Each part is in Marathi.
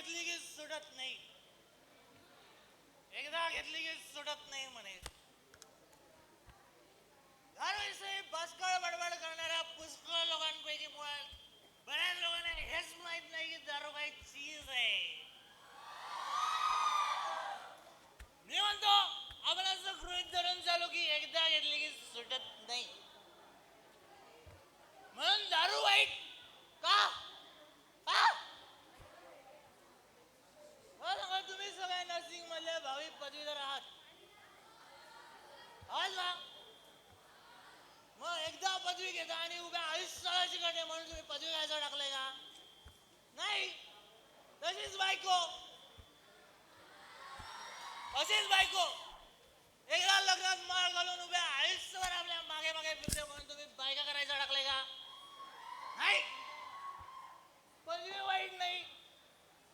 घेतली की सुटत नाही, एकदा घेतली की सुटत नाही म्हणे. दारूविषयी बसकळ बडबड करणाऱ्या पुष्कळ लोकांपैकी मुळात बऱ्याच लोकांना हेच माहित नाही की दारू काही चीज आहे. मी म्हणतो आपण असं गृहीत धरून चालू की एकदा घेतली की सुटत नाही, म्हणून दारू वाईट का? सांगा, तुम्ही सगळे नर्सिंग मधले भावी पदवीधर आहात ना? मग एकदा पदवी घेता आणि उभ्या आयुष्याला शिकणे म्हणून तुम्ही पदवी घ्यायचं टाकलंय का? नाही. तशीच बायको, अशीच बायको एकदा लग्नात माळ घालून उभ्या आयुष्यभर आपल्या मागे मागे फिरते म्हणून तुम्ही बायका करायचं टाकलंय का? नाही. पदवी वाईट नाही,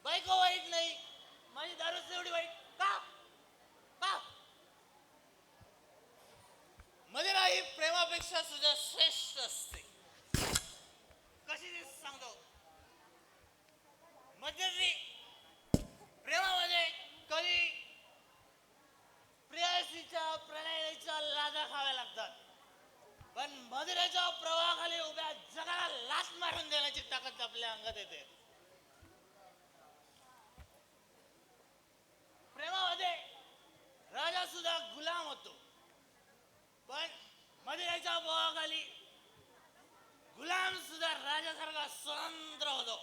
बायको वाईट नाही, माझी दारूच एवढी वाईट का? मदिरा ही प्रेमापेक्षा सुद्धा श्रेष्ठ असते. कशी ते सांगतो. मध्यंतरी प्रेमामध्ये कधी प्रेयसीच्या प्रणयीच्या लादा खाव्या लागतात, पण मदिरेच्या प्रवाहाखाली उभ्या जगाला लाथ मारून देण्याची ताकद आपल्या अंगात येते. प्रेमामध्ये राजा सुद्धा गुलाम होतो, पण मदिरेच्या प्रवाहाखाली गुलाम सुद्धा राजासारखा स्वतंत्र होतो.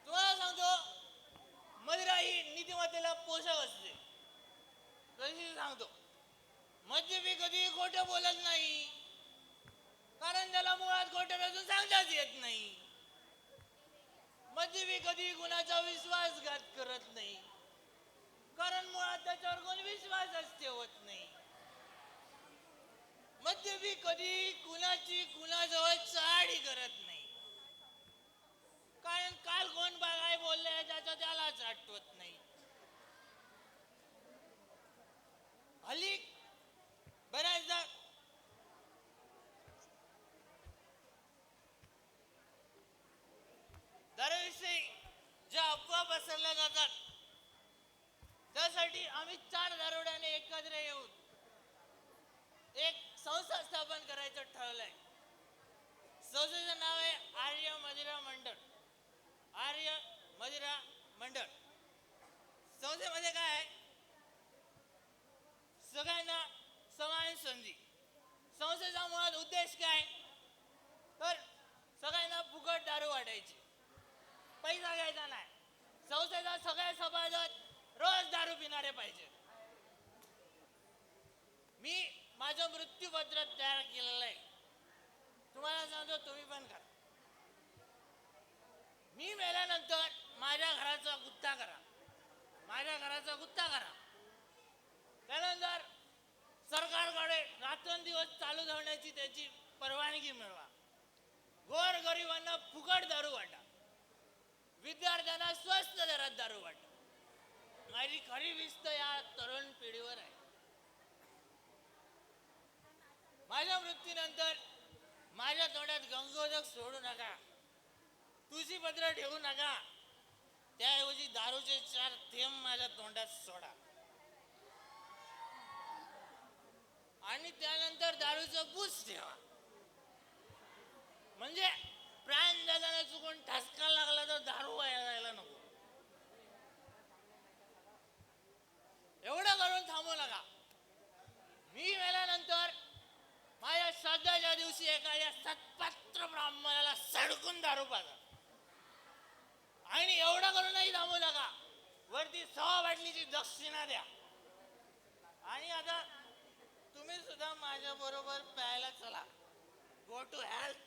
तुम्हाला सांगतो, मदिरा ही नीतिमत्तेला पोषक असते. कशी सांगतो, मद्यपी कधी खोटं बोलत नाही, कारण त्याला मुळात खोटं नसून सांगताच येत नाही. मद्यपी कधी कुणाचा विश्वासघात करत नाही, कारण मुळात त्याच्यावर कोणी विश्वासच ठेवत नाही. मद्यपी कधी कुणाची कुणाजवळ चाडी करत नाही, कारण काल कोण काय बोलले त्याचं त्यालाच आठवत नाही. हल्ली बऱ्याचदा दारूविषयी ज्या अफवा पसरल्या जातात, त्यासाठी आम्ही 4 दारुड्याने एकत्र येऊन एक संस्था स्थापन करायचं ठरवलंय. संस्थेचं नाव आहे आर्य मदिरा मंडळ. आर्य मदिरा मंडळ. संस्थेमध्ये काय आहे, सगळ्यांना समान संधी. संस्थेचा मुळात उद्देश काय, तर सगळ्यांना फुकट दारू वाटायची, पैसा घ्यायचा नाही. संस्थेचा सगळे सभासद रोज दारू पिणारे पाहिजे. मी माझं मृत्यूपत्र तयार केलेलं आहे, तुम्हाला सांगतो तुम्ही पण करा. मी मेल्यानंतर माझ्या घराचा गुत्ता करा, माझ्या घराचा गुत्ता करा. त्यानंतर सरकारकडे रात्रंदिवस चालू ठेवण्याची त्याची परवानगी मिळवा. गोरगरिबांना फुकट दारू वाटा, विद्यार्थ्यांना स्वस्त दरात दारू वाटा. माझी खरी विस्त या तरुण पिढीवर आहे. माझ्या मृत्यूनंतर माझ्या तोंडात गंगोदक सोडू नका, तुळशीपत्र ठेवू नका, त्याऐवजी दारूचे 4 थेंब माझ्या तोंडात सोडा आणि त्यानंतर दारूचं बूस ठेवा. म्हणजे प्राण दादाला चुकून ठसका लागला तर दारू वाया नको. एवढं करून थांबू नका. मी मेल्यानंतर माझ्या श्राद्धाच्या दिवशी एखाद्या सत्पात्र ब्राह्मणाला सडकून दारू पाजा. आणि एवढं करूनही थांबू नका, वरती 6 बाटलीची दक्षिणा द्या. आणि आता तुम्ही सुद्धा माझ्या बरोबर प्यायला चला. Go to health.